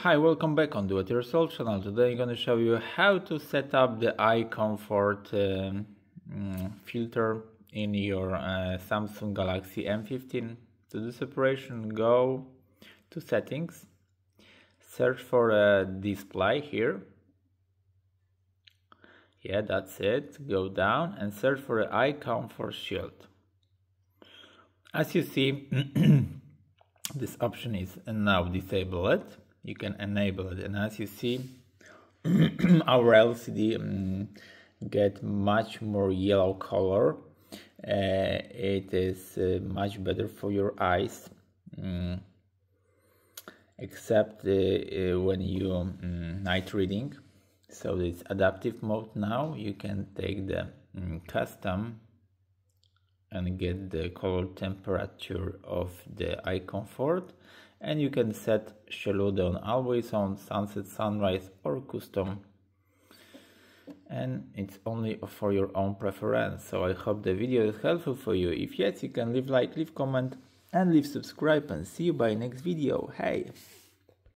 Hi, welcome back on Do It Yourself channel. Today I'm going to show you how to set up the eye comfort filter in your Samsung Galaxy M15. To this operation, go to settings, search for a display here. Yeah, that's it. Go down and search for an eye comfort shield. As you see, this option is now disabled. You can enable it, and as you see, our LCD get much more yellow color. It is much better for your eyes, except when you night reading. So it's adaptive mode now. You can take the custom and get the color temperature of the eye comfort, and you can set shadow on always on, sunset, sunrise, or custom, and it's only for your own preference. So I hope the video is helpful for you. If yes, you can leave like, leave comment, and leave subscribe, and see you by next video. Hey!